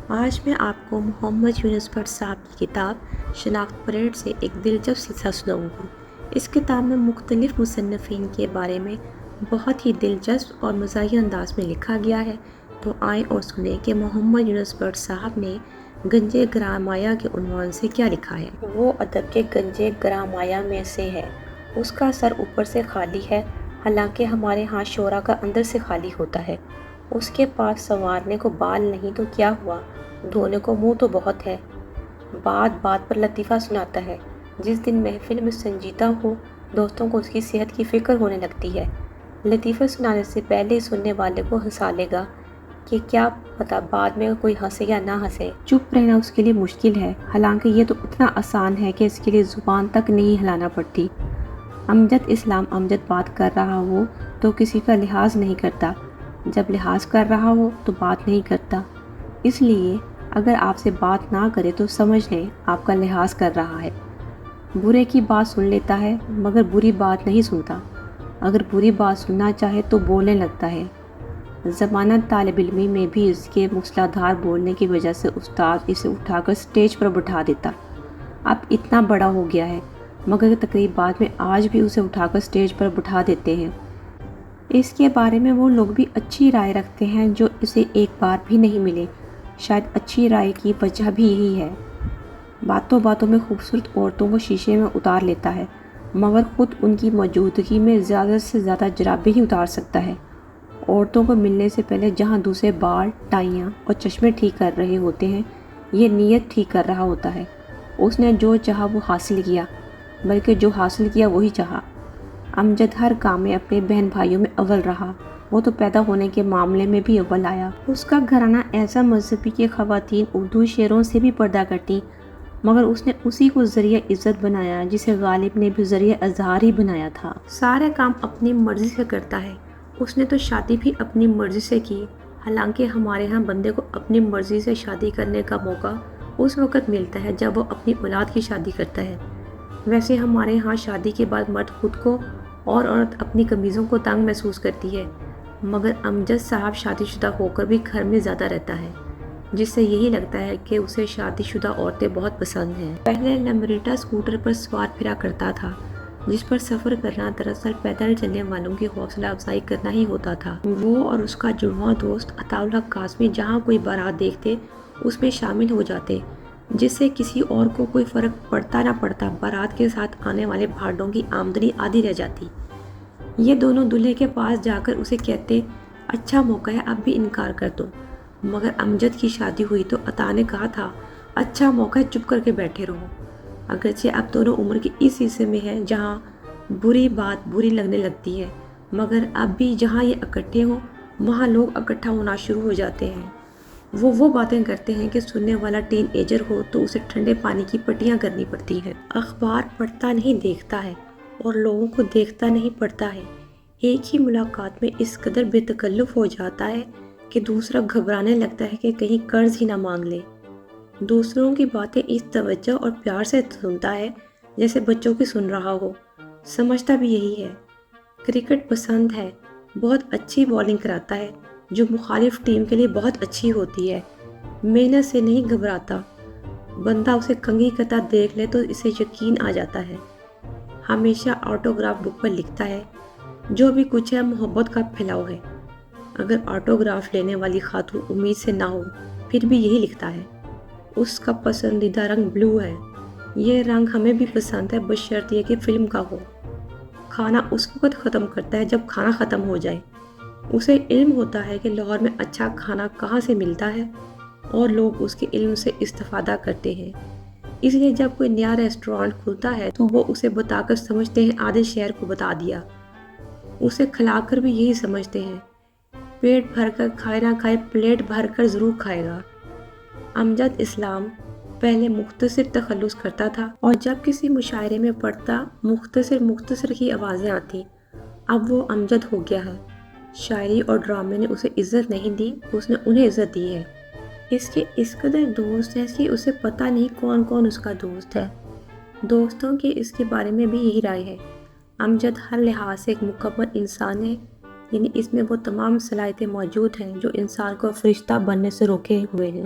آج میں آپ کو محمد یونس بٹ صاحب کی کتاب شناخت پریڈ سے ایک دلچسپ قصہ سناؤں گی۔ اس کتاب میں مختلف مصنفین کے بارے میں بہت ہی دلچسپ اور مزاحیہ انداز میں لکھا گیا ہے۔ تو آئیں اور سنیں کہ محمد یونس بٹ صاحب نے گنج گرامایا کے عنوان سے کیا لکھا ہے۔ وہ ادب کے گنج گرامایا میں سے ہے۔ اس کا سر اوپر سے خالی ہے، حالانکہ ہمارے ہاں شعرا کا اندر سے خالی ہوتا ہے۔ اس کے پاس سنوارنے کو بال نہیں تو کیا ہوا، دھونے کو منہ تو بہت ہے۔ بات بات پر لطیفہ سناتا ہے۔ جس دن محفل میں سنجیدہ ہو، دوستوں کو اس کی صحت کی فکر ہونے لگتی ہے۔ لطیفہ سنانے سے پہلے ہی سننے والے کو ہنسا لے گا کہ کیا پتا بعد میں کوئی ہنسے یا نہ ہنسے۔ چپ رہنا اس کے لیے مشکل ہے، حالانکہ یہ تو اتنا آسان ہے کہ اس کے لیے زبان تک نہیں ہلانا پڑتی۔ امجد اسلام امجد بات کر رہا ہو تو کسی کا لحاظ نہیں کرتا، جب لحاظ کر رہا ہو تو بات نہیں کرتا۔ اس لیے اگر آپ سے بات نہ کرے تو سمجھ لیں آپ کا لحاظ کر رہا ہے۔ برے کی بات سن لیتا ہے مگر بری بات نہیں سنتا۔ اگر بری بات سننا چاہے تو بولنے لگتا ہے۔ زمانہ طالب علمی میں بھی اس کے مسلح دھار بولنے کی وجہ سے استاد اسے اٹھا کر سٹیج پر بٹھا دیتا۔ اب اتنا بڑا ہو گیا ہے مگر تقریبات میں آج بھی اسے اٹھا کر سٹیج پر بٹھا دیتے ہیں۔ اس کے بارے میں وہ لوگ بھی اچھی رائے رکھتے ہیں جو اسے ایک بار بھی نہیں ملے۔ شاید اچھی رائے کی وجہ بھی یہی ہے۔ باتوں باتوں میں خوبصورت عورتوں کو شیشے میں اتار لیتا ہے مگر خود ان کی موجودگی میں زیادہ سے زیادہ جرابیں ہی اتار سکتا ہے۔ عورتوں کو ملنے سے پہلے جہاں دوسرے بال، ٹائیاں اور چشمے ٹھیک کر رہے ہوتے ہیں، یہ نیت ٹھیک کر رہا ہوتا ہے۔ اس نے جو چاہا وہ حاصل کیا، بلکہ جو حاصل کیا وہی چاہا۔ امجد ہر کام میں اپنے بہن بھائیوں میں اول رہا۔ وہ تو پیدا ہونے کے معاملے میں بھی اول آیا۔ اس کا گھرانہ ایسا مذہبی کہ خواتین اردو شعروں سے بھی پردہ کرتی، مگر اس نے اسی کو ذریعہ عزت بنایا جسے غالب نے بھی ذریعہ اظہار ہی بنایا تھا۔ سارے کام اپنی مرضی سے کرتا ہے۔ اس نے تو شادی بھی اپنی مرضی سے کی، حالانکہ ہمارے ہاں بندے کو اپنی مرضی سے شادی کرنے کا موقع اس وقت ملتا ہے جب وہ اپنی اولاد کی شادی کرتا ہے۔ ویسے ہمارے ہاں شادی کے بعد مرد خود کو اور عورت اپنی قمیضوں کو تنگ محسوس کرتی ہے، مگر امجد صاحب شادی شدہ ہو کر بھی گھر میں زیادہ رہتا ہے، جس سے یہی لگتا ہے کہ اسے شادی شدہ عورتیں بہت پسند ہیں۔ پہلے لمبریٹا اسکوٹر پر سوار پھرا کرتا تھا، جس پر سفر کرنا دراصل پیدل چلنے والوں کی حوصلہ افزائی کرنا ہی ہوتا تھا۔ وہ اور اس کا جڑواں دوست عطاء الحق قاسمی جہاں کوئی بارات دیکھتے اس میں شامل ہو جاتے، جس سے کسی اور کو کوئی فرق پڑتا نہ پڑتا بارات کے ساتھ آنے والے بھاڑوں کی آمدنی آدھی رہ جاتی۔ یہ دونوں دلہے کے پاس جا کر اسے کہتے، اچھا موقع ہے اب بھی انکار کر دو، مگر امجد کی شادی ہوئی تو عطا نے کہا تھا، اچھا موقع ہے چپ کر کے بیٹھے رہو۔ اگرچہ اب دونوں عمر کے اس حصے میں ہیں جہاں بری بات بری لگنے لگتی ہے، مگر اب بھی جہاں یہ اکٹھے ہوں وہاں لوگ اکٹھا ہونا شروع ہو جاتے ہیں۔ وہ باتیں کرتے ہیں کہ سننے والا ٹین ایجر ہو تو اسے ٹھنڈے پانی کی پٹیاں کرنی پڑتی ہیں۔ اخبار پڑھتا نہیں دیکھتا ہے اور لوگوں کو دیکھتا نہیں پڑھتا ہے۔ ایک ہی ملاقات میں اس قدر بے تکلف ہو جاتا ہے کہ دوسرا گھبرانے لگتا ہے کہ کہیں قرض ہی نہ مانگ لے۔ دوسروں کی باتیں اس توجہ اور پیار سے سنتا ہے جیسے بچوں کی سن رہا ہو۔ سمجھتا بھی یہی ہے۔ کرکٹ پسند ہے، بہت اچھی بالنگ کراتا ہے جو مخالف ٹیم کے لیے بہت اچھی ہوتی ہے۔ محنت سے نہیں گھبراتا، بندہ اسے کنگھی کرتا دیکھ لے تو اسے یقین آ جاتا ہے۔ ہمیشہ آٹوگراف بک پر لکھتا ہے، جو بھی کچھ ہے محبت کا پھیلاؤ ہے۔ اگر آٹوگراف لینے والی خاتون امید سے نہ ہو پھر بھی یہی لکھتا ہے۔ اس کا پسندیدہ رنگ بلو ہے۔ یہ رنگ ہمیں بھی پسند ہے بشرطیہ کہ فلم کا ہو۔ کھانا اس وقت ختم کرتا ہے جب کھانا ختم ہو جائے۔ اسے علم ہوتا ہے کہ لاہور میں اچھا کھانا کہاں سے ملتا ہے اور لوگ اس کے علم سے استفادہ کرتے ہیں، اس لیے جب کوئی نیا ریسٹورانٹ کھلتا ہے تو وہ اسے بتا کر سمجھتے ہیں آدھے شہر کو بتا دیا۔ اسے کھلا کر بھی یہی سمجھتے ہیں، پیٹ بھر کر کھائے نہ کھائے پلیٹ بھر کر ضرور کھائے گا۔ امجد اسلام پہلے مختصر تخلص کرتا تھا اور جب کسی مشاعرے میں پڑھتا مختصر ہی آوازیں آتی۔ اب وہ امجد ہو گیا ہے۔ شاعری اور ڈرامے نے اسے عزت نہیں دی، اس نے انہیں عزت دی ہے۔ اس کے اس قدر دوست ہیں کہ اسے پتہ نہیں کون کون اس کا دوست ہے۔ دوستوں کی اس کے بارے میں بھی یہی رائے ہے۔ امجد ہر لحاظ سے ایک مکمل انسان ہے، یعنی اس میں وہ تمام صلاحیتیں موجود ہیں جو انسان کو فرشتہ بننے سے روکے ہوئے ہیں۔